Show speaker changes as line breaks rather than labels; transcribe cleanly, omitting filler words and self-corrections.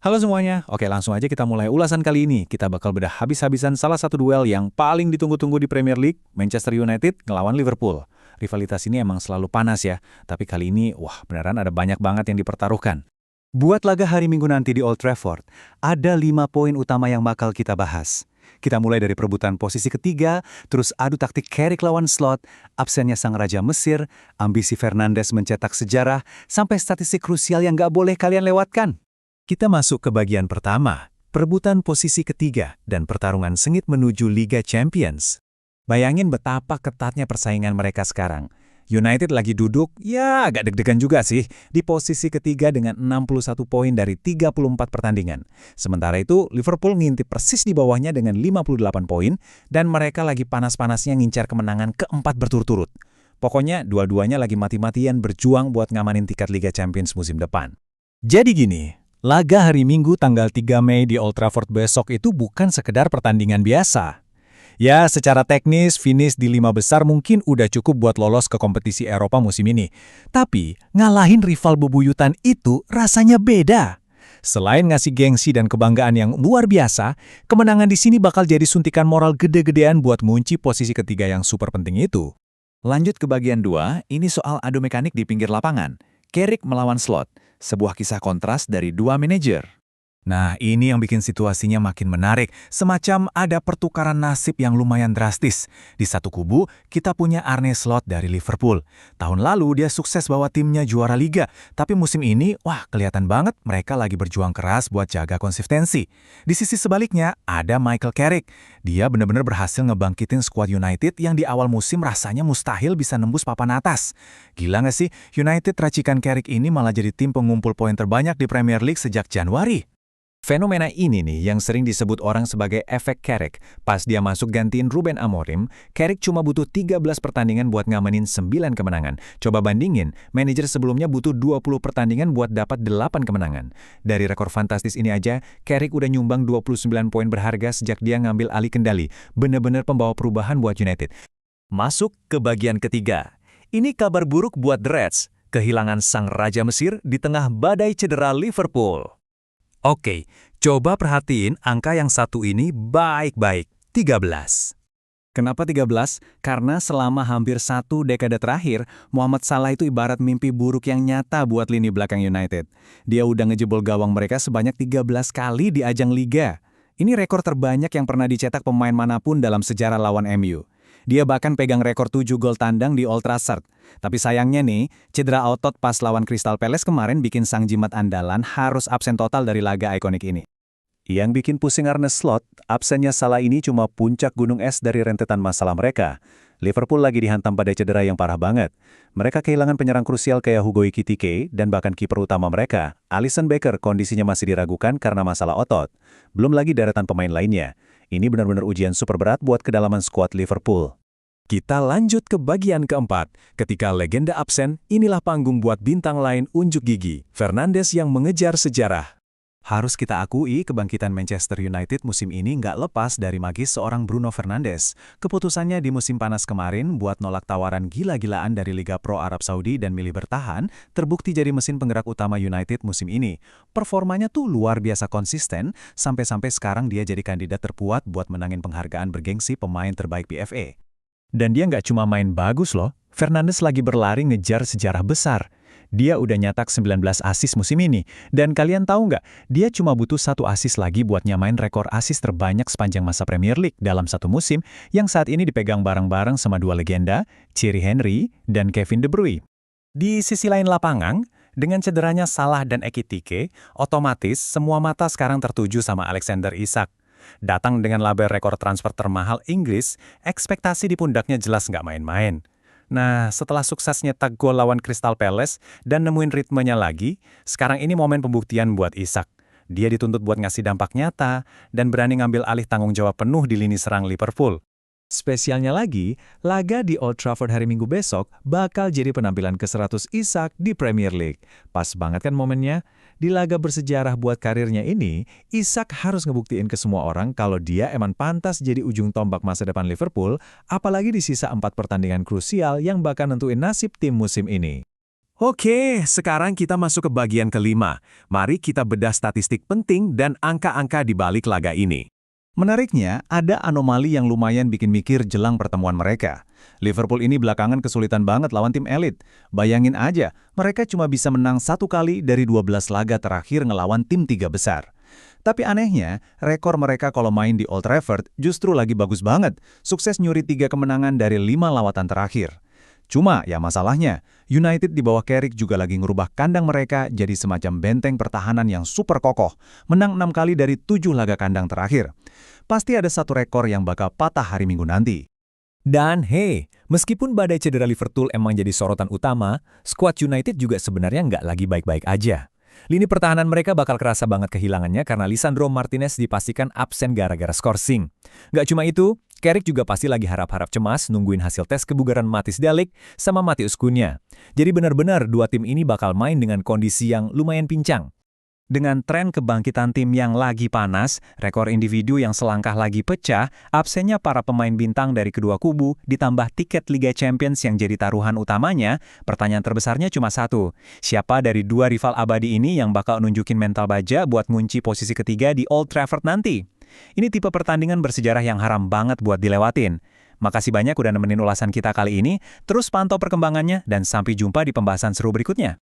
Halo semuanya, oke langsung aja kita mulai ulasan kali ini. Kita bakal bedah habis-habisan salah satu duel yang paling ditunggu-tunggu di Premier League, Manchester United ngelawan Liverpool. Rivalitas ini emang selalu panas ya, tapi kali ini, wah beneran ada banyak banget yang dipertaruhkan.
Buat laga hari Minggu nanti di Old Trafford, ada 5 poin utama yang bakal kita bahas. Kita mulai dari perebutan posisi ketiga, terus adu taktik Carrick lawan Slot, absennya sang Raja Mesir, ambisi Fernandes mencetak sejarah, sampai statistik krusial yang nggak boleh kalian lewatkan. Kita masuk ke bagian pertama, perebutan posisi ketiga dan pertarungan sengit menuju Liga Champions.
Bayangin betapa ketatnya persaingan mereka sekarang. United lagi duduk, ya agak deg-degan juga sih, di posisi ketiga dengan 61 poin dari 34 pertandingan. Sementara itu, Liverpool ngintip persis di bawahnya dengan 58 poin, dan mereka lagi panas-panasnya ngincar kemenangan keempat berturut-turut. Pokoknya, dua-duanya lagi mati-matian berjuang buat ngamanin tiket Liga Champions musim depan.
Jadi gini, laga hari Minggu tanggal 3 Mei di Old Trafford besok itu bukan sekedar pertandingan biasa. Ya, secara teknis, finish di 5 besar mungkin udah cukup buat lolos ke kompetisi Eropa musim ini. Tapi, ngalahin rival bebuyutan itu rasanya beda. Selain ngasih gengsi dan kebanggaan yang luar biasa, kemenangan di sini bakal jadi suntikan moral gede-gedean buat ngunci posisi ketiga yang super penting itu.
Lanjut ke bagian 2, ini soal adu mekanik di pinggir lapangan. Carrick melawan Slot, sebuah kisah kontras dari dua manajer.
Nah, ini yang bikin situasinya makin menarik. Semacam ada pertukaran nasib yang lumayan drastis. Di satu kubu, kita punya Arne Slot dari Liverpool. Tahun lalu dia sukses bawa timnya juara Liga. Tapi musim ini, wah kelihatan banget mereka lagi berjuang keras buat jaga konsistensi. Di sisi sebaliknya, ada Michael Carrick. Dia benar-benar berhasil ngebangkitin skuad United yang di awal musim rasanya mustahil bisa nembus papan atas. Gila nggak sih, United racikan Carrick ini malah jadi tim pengumpul poin terbanyak di Premier League sejak Januari. Fenomena ini nih yang sering disebut orang sebagai efek Carrick. Pas dia masuk gantiin Ruben Amorim, Carrick cuma butuh 13 pertandingan buat ngamenin 9 kemenangan. Coba bandingin, manajer sebelumnya butuh 20 pertandingan buat dapat 8 kemenangan. Dari rekor fantastis ini aja, Carrick udah nyumbang 29 poin berharga sejak dia ngambil alih kendali. Bener-bener pembawa perubahan buat United. Masuk ke bagian ketiga. Ini kabar buruk buat The Reds. Kehilangan sang Raja Mesir di tengah badai cedera Liverpool. Oke, coba perhatiin angka yang satu ini baik-baik, 13. Kenapa 13? Karena selama hampir satu dekade terakhir, Mohamed Salah itu ibarat mimpi buruk yang nyata buat lini belakang United. Dia udah ngejebol gawang mereka sebanyak 13 kali di ajang Liga. Ini rekor terbanyak yang pernah dicetak pemain manapun dalam sejarah lawan MU. Dia bahkan pegang rekor 7 gol tandang di Old Trafford. Tapi sayangnya nih, cedera otot pas lawan Crystal Palace kemarin bikin sang jimat andalan harus absen total dari laga ikonik ini. Yang bikin pusing Arne Slot, absennya Salah ini cuma puncak gunung es dari rentetan masalah mereka. Liverpool lagi dihantam pada cedera yang parah banget. Mereka kehilangan penyerang krusial kayak Hugo Ekitike dan bahkan kiper utama mereka, Alisson Becker, kondisinya masih diragukan karena masalah otot. Belum lagi deretan pemain lainnya. Ini benar-benar ujian super berat buat kedalaman skuad Liverpool. Kita lanjut ke bagian keempat. Ketika legenda absen, inilah panggung buat bintang lain unjuk gigi. Fernandes yang mengejar sejarah. Harus kita akui, kebangkitan Manchester United musim ini nggak lepas dari magis seorang Bruno Fernandes. Keputusannya di musim panas kemarin buat nolak tawaran gila-gilaan dari Liga Pro Arab Saudi dan milih bertahan, terbukti jadi mesin penggerak utama United musim ini. Performanya tuh luar biasa konsisten, sampai-sampai sekarang dia jadi kandidat terkuat buat menangin penghargaan bergengsi pemain terbaik PFA. Dan dia nggak cuma main bagus loh, Fernandes lagi berlari ngejar sejarah besar. Dia udah nyatak 19 assist musim ini. Dan kalian tahu nggak, dia cuma butuh 1 assist lagi buat nyamain rekor assist terbanyak sepanjang masa Premier League dalam satu musim yang saat ini dipegang bareng-bareng sama dua legenda, Thierry Henry dan Kevin De Bruyne. Di sisi lain lapangan, dengan cederanya Salah dan Ekitike, otomatis semua mata sekarang tertuju sama Alexander Isak. Datang dengan label rekor transfer termahal Inggris, ekspektasi di pundaknya jelas nggak main-main. Nah, setelah sukses nyetak gol lawan Crystal Palace dan nemuin ritmenya lagi, sekarang ini momen pembuktian buat Isak. Dia dituntut buat ngasih dampak nyata dan berani ngambil alih tanggung jawab penuh di lini serang Liverpool. Spesialnya lagi, laga di Old Trafford hari Minggu besok bakal jadi penampilan ke-100 Isak di Premier League. Pas banget kan momennya? Di laga bersejarah buat karirnya ini, Isak harus ngebuktiin ke semua orang kalau dia emang pantas jadi ujung tombak masa depan Liverpool, apalagi di sisa 4 pertandingan krusial yang bakal nentuin nasib tim musim ini.
Oke, sekarang kita masuk ke bagian kelima. Mari kita bedah statistik penting dan angka-angka di balik laga ini.
Menariknya, ada anomali yang lumayan bikin mikir jelang pertemuan mereka. Liverpool ini belakangan kesulitan banget lawan tim elit. Bayangin aja, mereka cuma bisa menang 1 kali dari 12 laga terakhir ngelawan tim 3 besar. Tapi anehnya, rekor mereka kalau main di Old Trafford justru lagi bagus banget. Sukses nyuri 3 kemenangan dari 5 lawatan terakhir. Cuma ya masalahnya, United di bawah Carrick juga lagi ngerubah kandang mereka jadi semacam benteng pertahanan yang super kokoh, menang 6 kali dari 7 laga kandang terakhir. Pasti ada satu rekor yang bakal patah hari Minggu nanti.
Dan hey, meskipun badai cedera Liverpool emang jadi sorotan utama, skuad United juga sebenarnya nggak lagi baik-baik aja. Lini pertahanan mereka bakal kerasa banget kehilangannya karena Lisandro Martinez dipastikan absen gara-gara skorsing. Nggak cuma itu, Carrick juga pasti lagi harap-harap cemas nungguin hasil tes kebugaran Mathis De Ligt sama Matheus Cunha. Jadi benar-benar dua tim ini bakal main dengan kondisi yang lumayan pincang.
Dengan tren kebangkitan tim yang lagi panas, rekor individu yang selangkah lagi pecah, absennya para pemain bintang dari kedua kubu, ditambah tiket Liga Champions yang jadi taruhan utamanya, pertanyaan terbesarnya cuma satu. Siapa dari dua rival abadi ini yang bakal nunjukin mental baja buat ngunci posisi ketiga di Old Trafford nanti? Ini tipe pertandingan bersejarah yang haram banget buat dilewatin. Makasih banyak udah nemenin ulasan kita kali ini, terus pantau perkembangannya dan sampai jumpa di pembahasan seru berikutnya.